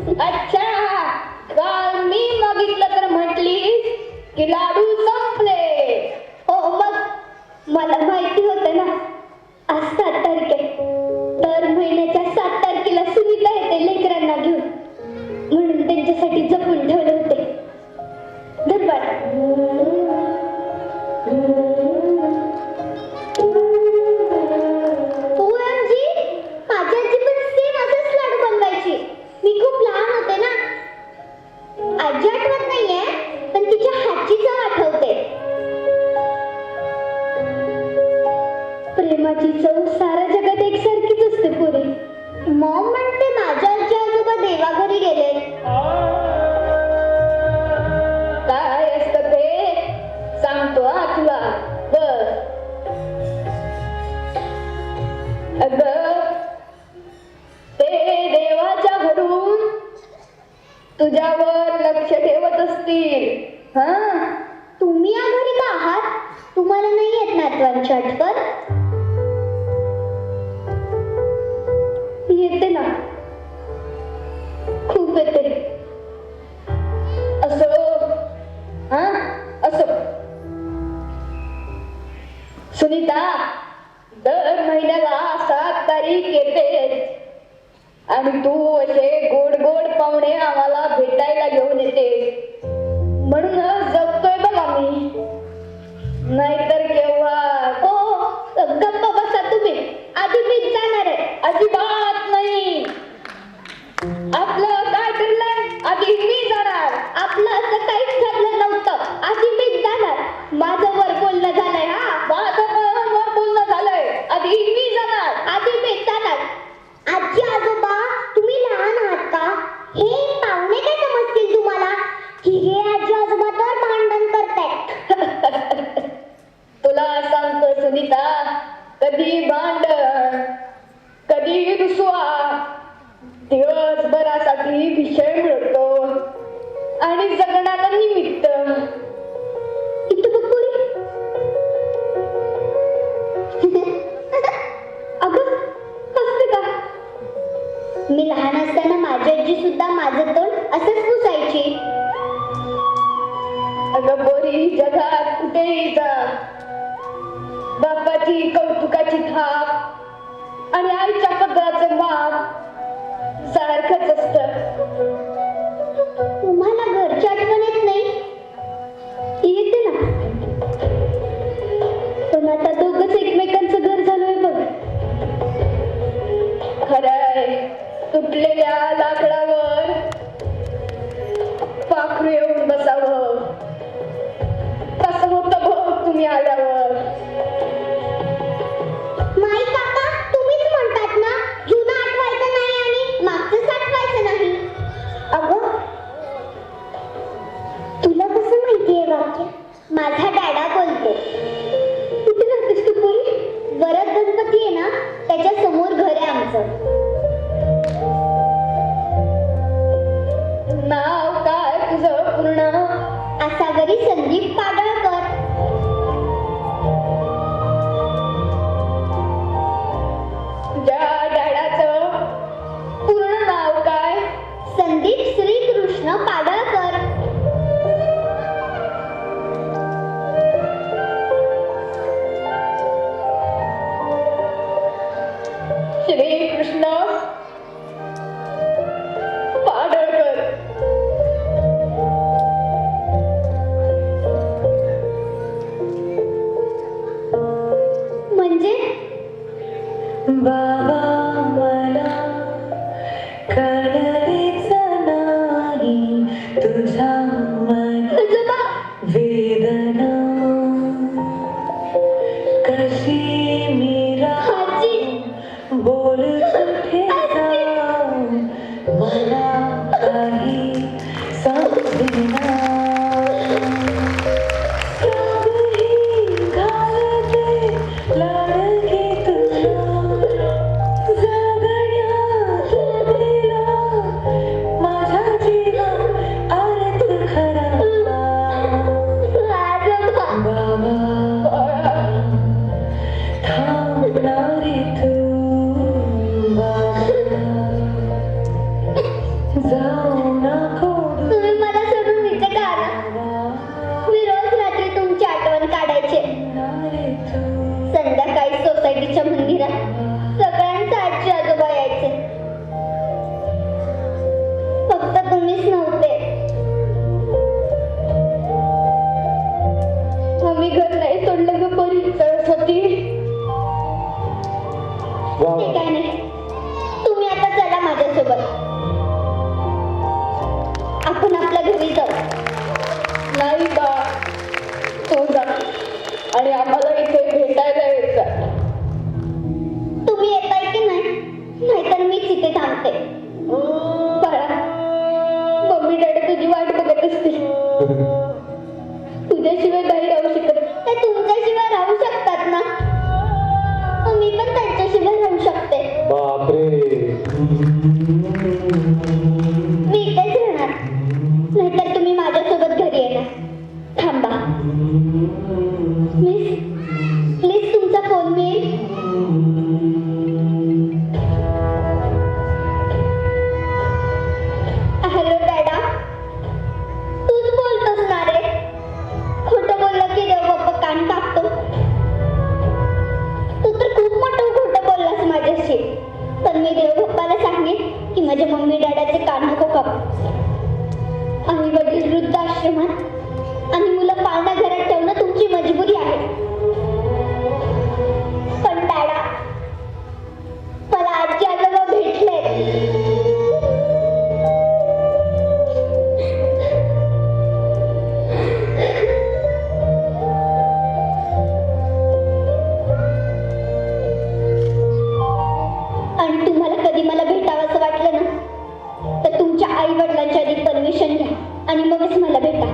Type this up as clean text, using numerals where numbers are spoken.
अच्छा, काल मी मागितलं तर म्हटलीस की लाडू संपले. हो मग मला माहिती होतं ना आज 7 तारीख आहे. दर महिन्याच्या 7 तारखेला सुनीता येते लेकरांना घेऊन, म्हणून त्यांच्यासाठी जपून ठेवले होते. दरबार OMG, माझी आजी पण सेम असंच लाडू बनवायची. मी खूप लहान होते ना. आजी आठवत नाहीये, पण तिच्या हातची चव आठवते. प्रेमाची चव साऱ्या जगात एकसारखीच असते पुरी. मॉम म्हणते माझ्या आजी आजोबा देवाघरी गेले. काय असतं ते सांगतो हा तुला. बस अगं, ते देवाच्या घरून तुझ्यावर लक्ष ठेवत असतील. हा, तुम्ही या घरी का आहात? तुम्हाला नाही येत नातवांची आठवण? येते ना, खूप येते. असं हा असं सुनीता, दर महिन्याला 7 तारीख येते आणि तू असे गोड गोड पाहुणे आम्हाला भेटायला घेऊन येते. म्हणूनच जगतोय बघा मी, नाहीतर केव्हा. हो, गप्प बसा तुम्ही. आधी मीच जाणार आहे. अजिबात नाही. आपलं काय ठरलंय? आधी मी जाणार. आपलं असं काहीच ठरलं नव्हतं. आधी मीच जाणार. माझं वर बोलणं झालंय. हा, माझं वर बोलणं झालंय. आधी मी जाणार. आधी मीच जाणार. आजी आजोबा, तुम्ही लहान आहात का? हे पाहुणे काय समजतील तुम्हाला की हे आजी आजोबा तर भांडण करतायत. तुला सांगतो सुनीता, कधी भांडण, कधी रुसवा, दिवसभरासाठी विषय मिळतो आणि जगण्याला निमित्त. इथं बघ पोरी. अगं, हसते का? मी लहान असताना माझी आजी सुद्धा माझं तोंड असंच पुसायची. अगं पोरी, जगात कुठेही जा, बापाची कौतुकाची थाप आणि आईच्या पदराचं माप सारखंच असतं. तुम्हाला घरची आठवण येत नाही? येते ना, पण आता दोघंच एकमेकांचं घर झालंय बघ. खरंय, तुटलेल्या लाकडावर पाखरू येऊन बसावं, कसं होतं बघ तुम्ही आल्यावर. माई काका, तुम्हीच म्हणतात ना जुनं आठवायचं नाही आणि मागचं साठवायचं नाही. अगं, तुला कसं माहितीये वाक्य? माझा डॅडा बोलतो. कुठे राहतेस तू पोरी? वरद गणपती आहे ना, त्याच्या समोर घर आहे आमचं. नाव काय तुझं पूर्ण? आसावरी संदीप पाडळकर. तुझ्या डॅडाचं पूर्ण नाव काय? संदीप श्रीकृष्ण पाडळकर. श्रीकृष्ण पाडळकर. तुम्ही मला सोडून इथे का आला? मी रोज रात्री तुमची आठवण काढायचे. संध्याकाळी सोसायटीच्या मंदिरात सगळ्यांचे आजी आजोबा यायचे. फक्त तुम्हीच नव्हते. आम्ही घर नाही सोडलं ग परी. सरस्वती, ठीक आहे नाही, तुम्ही आता चला माझ्यासोबत. आपण आपल्या घरी जाऊ. नाही बा, तू जा आणि आम्हाला इथे भेटायला येत जा. तुम्ही येताय की नाही? नाहीतर मीच इथे थांबते. बाळा, मम्मी डॅडी तुझी वाट बघत असतील. तुझ्याशिवाय नाही राहू शकत. ते तुमच्याशिवाय राहू शकतात ना, मग मी पण त्यांच्याशिवाय राहू शकते. बापरे. मी इथेच राहणार, नाहीतर तुम्ही माझ्यासोबत घरी येणार. थांबा. मिस, प्लीज तुमचा फोन मिळेल? हॅलो डॅडा, तूच बोलतोस ना रे? खोटं बोललं की देव बाप्पा कान कापतो. तू तर खूप मोठं खोटं बोललास माझ्याशी. पण मी देव बाप्पाला सांगेन की माझ्या मम्मी डॅडाचे कान नको कापू. आई वडील वृद्धाश्रमात आणि मुलं पाळणा घरात ठेवणं तुमची मजबुरी आहे. पण डॅडा, मला आजी आजोबा भेटले. आणि तुम्हाला कधी मला भेटावंसं वाटलं ना, तर तुमच्या आई वडिलांच्या आधी परमिशन घ्या आणि मगच मला भेटा.